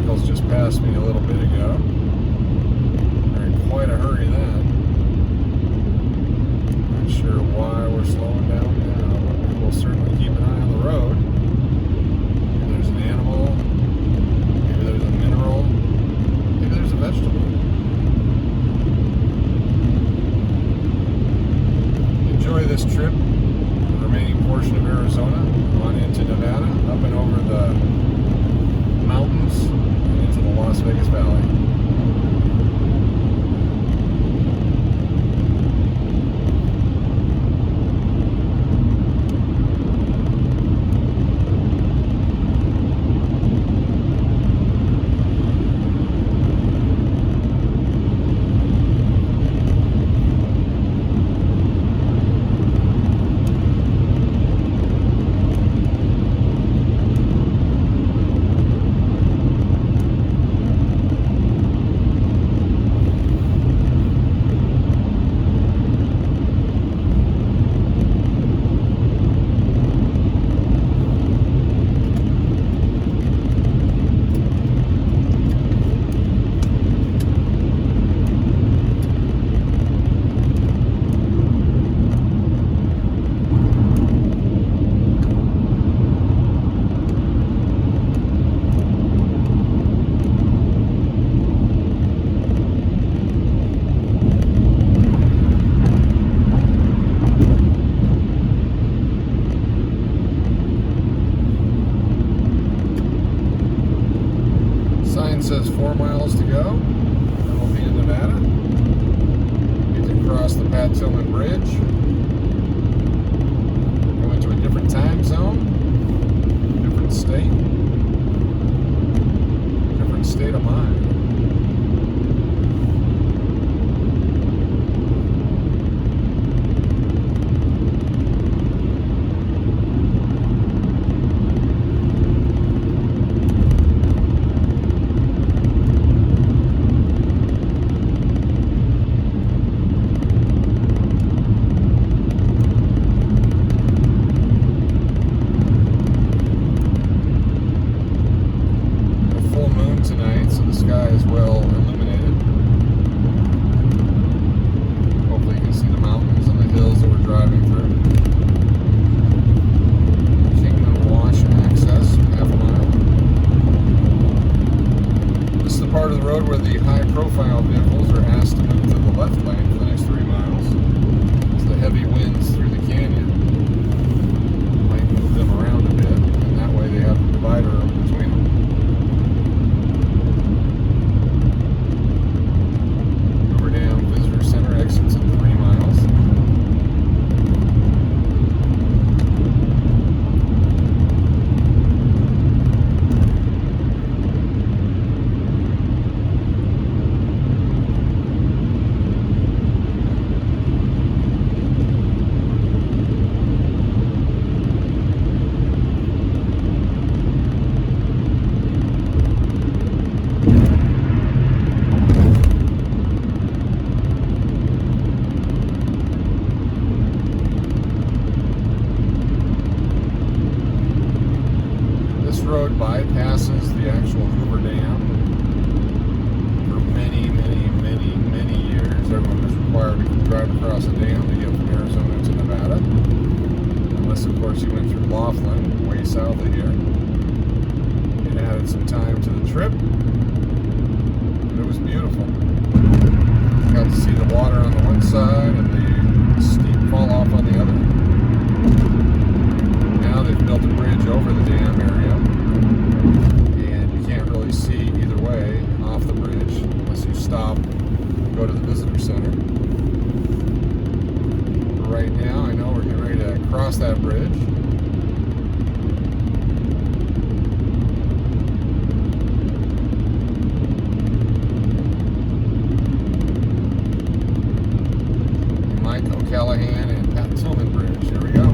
vehicles just passed me a little bit ago. They're in quite a hurry then. Not sure why we're slowing down now, but we'll certainly keep an eye on the road. Maybe there's an animal, maybe there's a mineral, maybe there's a vegetable. Enjoy this trip, the remaining portion of Arizona, on into Nevada, up and over the mountains, and into the Las Vegas Valley. Sign says 4 miles to go. Then we'll be in Nevada. Get to cross the Pat Tillman Bridge. Go into a different time zone, different state of mind. Tonight, so the sky is well illuminated. Hopefully you can see the mountains and the hills that we're driving through. Kingman Wash access, half a mile. This is the part of the road where the high-profile vehicles are asked to move to the left lane for the next 3 miles. As the heavy winds through the canyon might move them around a bit, and that way they have a divider between them. Exits in 3 miles. Road bypasses the actual Hoover Dam. For many years, everyone was required to drive across a dam to get from Arizona to Nevada. Unless, of course, you went through Laughlin, way south of here. It added some time to the trip, but it was beautiful. You got to see the water on the one side and the steep fall off on the other. Now they've built a bridge over the dam area, and you can't really see either way off the bridge unless you stop and go to the visitor center. But right now, I know we're getting ready to cross that bridge. Mike O'Callahan and Pat Tillman Bridge. Here we go.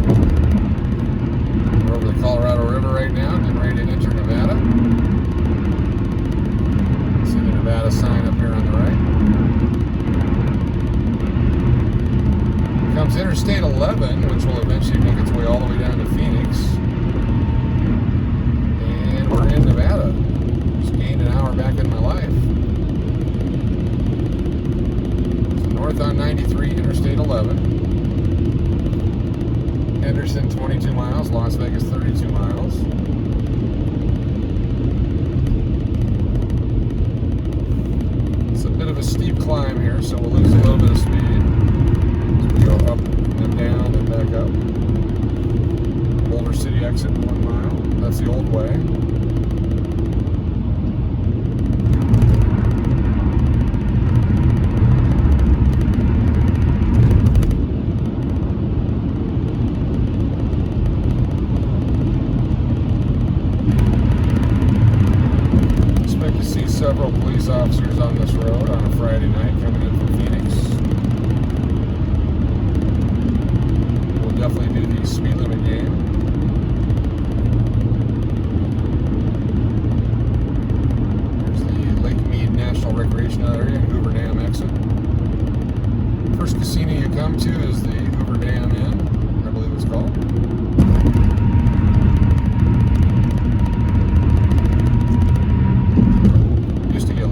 We're over the Colorado River right now, getting ready to enter Nevada. See the Nevada sign up here on the right. Here comes Interstate 11, which will eventually make its way all the way down to 42 miles, Las Vegas 32 miles. It's a bit of a steep climb here, so we'll lose a little bit of speed as we go up and down and back up. Boulder City exit, 1 mile. That's the old way. Several police officers on this road on a Friday night coming in from Phoenix. We'll definitely do the speed limit game. There's the Lake Mead National Recreational Area and Hoover Dam exit. First casino you come to is the Hoover Dam Inn, I believe it's called.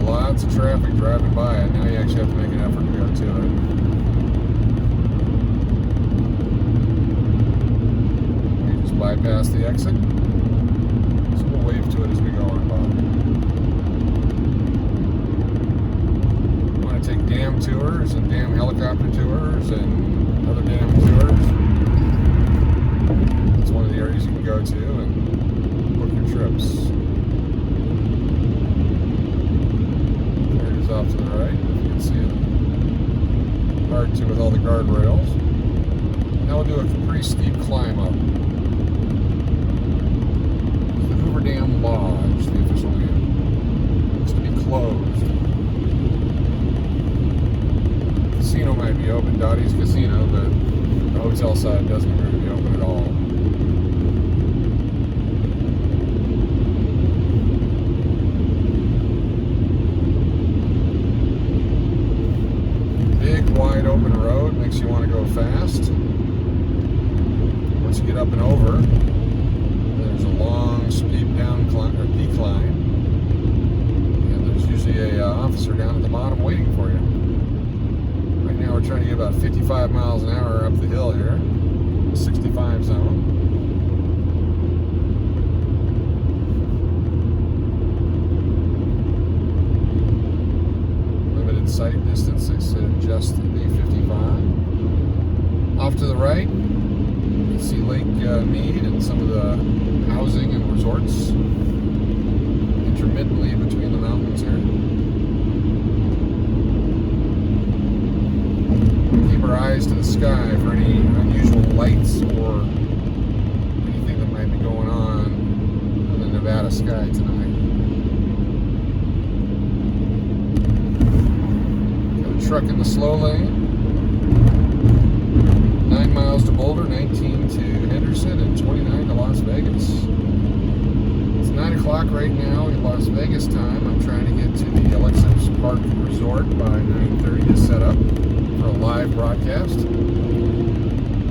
Lots of traffic driving by it. Now you actually have to make an effort to go to it. You just bypass the exit. So we'll wave to it as we go on by. You want to take dam tours and dam helicopter tours and other dam tours. It's one of the areas you can go to and book your trips. Off to the right, if you can see it. Hard to with all the guardrails. Now we'll do a pretty steep climb up. The Hoover Dam Lodge, the official name. Looks to be closed. The casino might be open, Dottie's Casino, but the hotel side doesn't appear to be open at all. Wide open road, makes you want to go fast. Once you get up and over, there's a long, steep decline, and there's usually a officer down at the bottom waiting for you. Right now we're trying to get about 55 miles an hour up the hill here, 65 zone. Sight distance, they said just the 55. Off to the right, you can see Lake Mead and some of the housing and resorts intermittently between the mountains here. Keep our eyes to the sky for any unusual lights or anything that might be going on in the Nevada sky tonight. Truck in the slow lane. 9 miles to Boulder, 19 to Henderson, and 29 to Las Vegas. It's 9 o'clock right now in Las Vegas time. I'm trying to get to the Alexis Park Resort by 9:30 to set up for a live broadcast.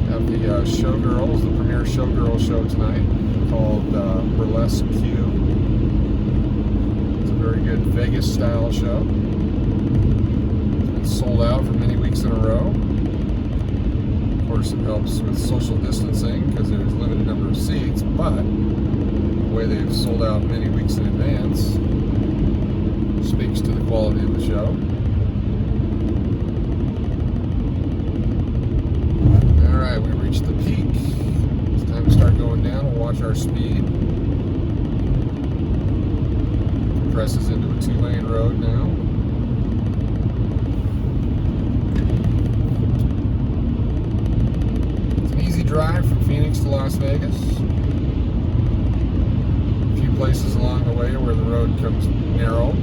Have the Showgirls, the premiere Showgirl show tonight called Burlesque Q. It's a very good Vegas style show. Sold out for many weeks in a row. Of course, it helps with social distancing because there's a limited number of seats, but the way they've sold out many weeks in advance speaks to the quality of the show. Alright, we reached the peak. It's time to start going down. We'll watch our speed. Compresses into a 2-lane road now. Drive from Phoenix to Las Vegas. A few places along the way where the road comes narrow.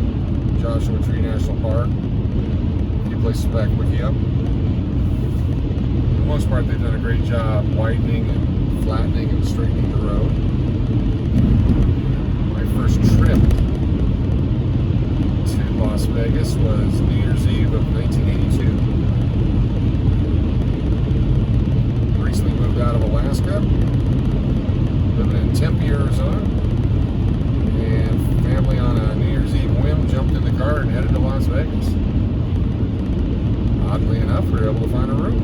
Joshua Tree National Park. A few places back Wickiup. For the most part, they've done a great job widening and flattening and straightening the road. My first trip to Las Vegas was New Year's Eve of 1982. Out of Alaska, living in Tempe, Arizona, and family on a New Year's Eve whim jumped in the car and headed to Las Vegas. Oddly enough, we were able to find a room.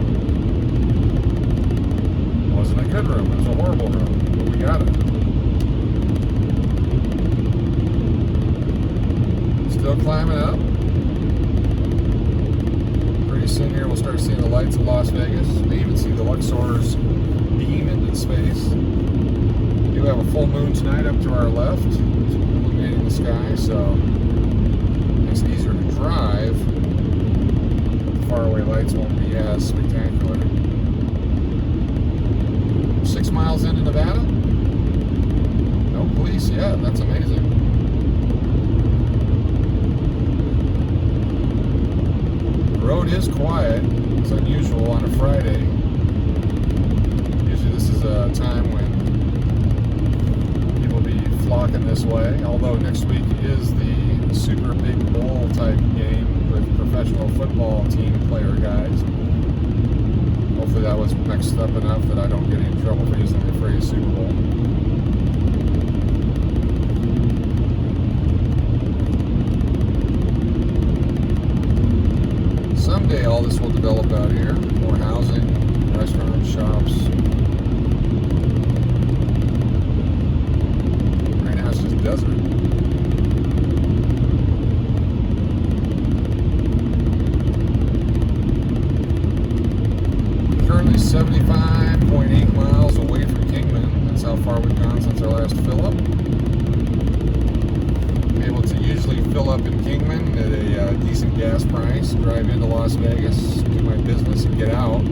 It wasn't a good room, it was a horrible room. Still climbing up. Pretty soon here we'll start seeing the lights of Las Vegas. May even see the Luxor's beam into space. We do have a full moon tonight up to our left. It's illuminating the sky, so it makes it easier to drive. The faraway lights won't be as spectacular. 6 miles into Nevada. No police yet. That's amazing. The road is quiet. It's unusual on a Friday. Usually this is a time when people will be flocking this way. Although next week is the Super Big Bowl type game with professional football team player guys. Hopefully that was mixed up enough that I don't get in trouble for using the phrase Super Bowl. Someday all this will develop out here. More housing, restaurants, shops. Right now it's just desert. Currently 75.8 miles away from Kingman. That's how far we've gone since our last fill up. I'm able to usually fill up in Kingman at a decent gas price, drive into Las Vegas, do my business, and get out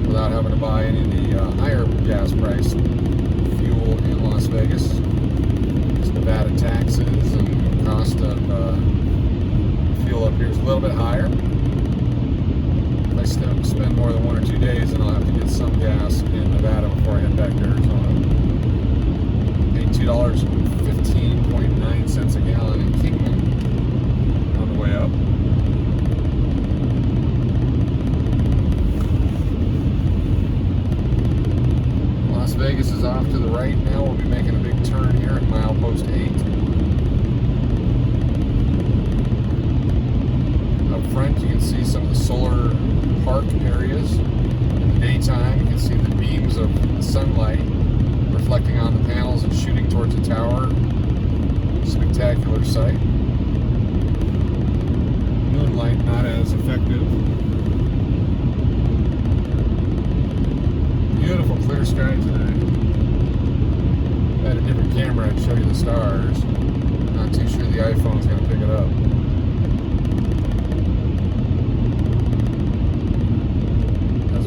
without having to buy any of the higher gas price fuel in Las Vegas. Because Nevada taxes and cost of fuel up here is a little bit higher. If I spend more than 1 or 2 days, then I'll have to get some gas in Nevada before I head back to Arizona. Paid $2.15.9 a gallon in Kingman on the way up. Las Vegas is off to the right now. We'll be making a big turn here at milepost 8. Up front you can see some of the solar park areas. In the daytime you can see the beams of sunlight reflecting on the panels and shooting towards the tower. Spectacular sight. Moonlight not as effective. Beautiful clear sky today. If I had a different camera, I'd show you the stars. Not too sure the iPhone's going to pick it up.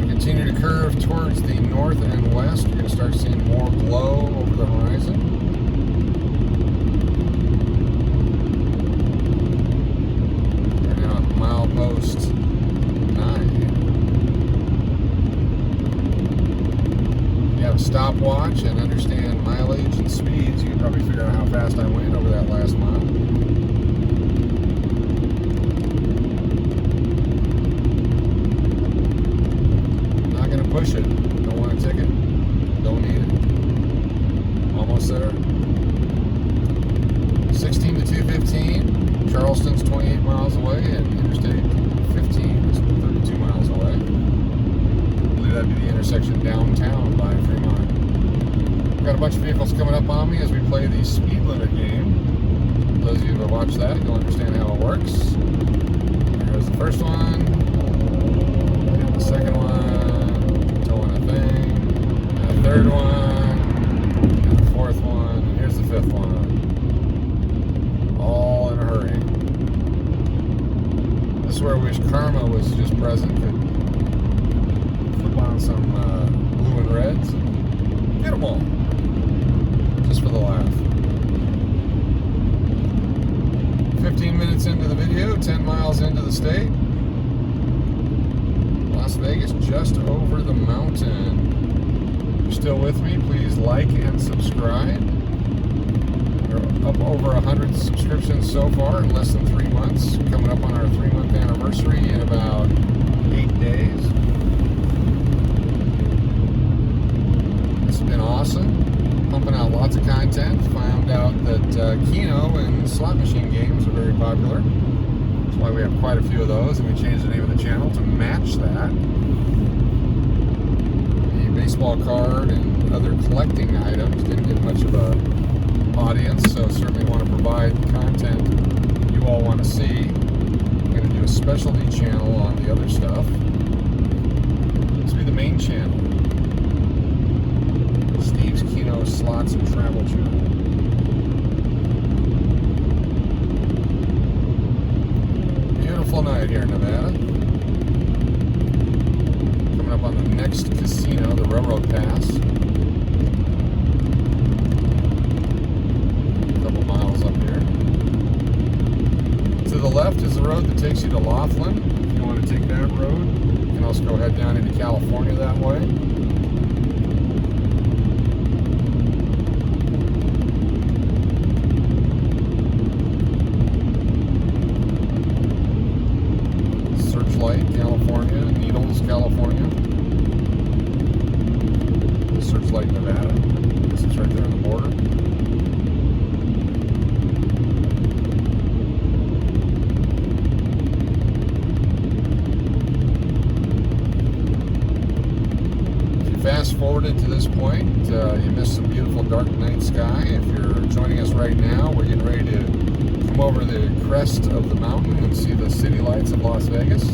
Continue to curve towards the north and west. You're going to start seeing more glow over the horizon. We're now at milepost 9. If you have a stopwatch and understand mileage and speeds, you can probably figure out how fast I went over that last mile. Push it. Don't want a ticket. Don't need it. Almost there. 16 to 215. Charleston's 28 miles away, and Interstate 15 is 32 miles away. I believe that'd be the intersection downtown by Fremont. We've got a bunch of vehicles coming up on me as we play the speed limit game. For those of you who have watched that, you'll understand how it works. There's the first one. And the second one. Third one, and the fourth one, and here's the fifth one. All in a hurry. This is where I wish karma was just present. Could flip on some blue and reds. Get them all. Just for the laugh. 15 minutes into the video, 10 miles into the state. Las Vegas just over the mountain. If you're still with me, please like and subscribe. We're up over 100 subscriptions so far in less than 3 months. Coming up on our 3-month anniversary in about 8 days. It's been awesome. Pumping out lots of content. Found out that Keno and slot machine games are very popular. That's why we have quite a few of those, and we changed the name of the channel to match that. Baseball card and other collecting items didn't get much of a audience, so certainly want to provide content you all want to specialty channel on the other stuff. This will be the main channel. Steve's Keno Slots and Travel Channel. Beautiful night here in Nevada. Coming up on the next casino, the Railroad Pass. A couple miles up here. To the left is the road that takes you to Laughlin. If you want to take that road, you can also go head down into California that way. Searchlight, California, Needles, California. Searchlight, Nevada. This is right there on the border. Fast forwarded to this point, you missed some beautiful dark night sky. If you're joining us right now, we're getting ready to come over the crest of the mountain and see the city lights of Las Vegas.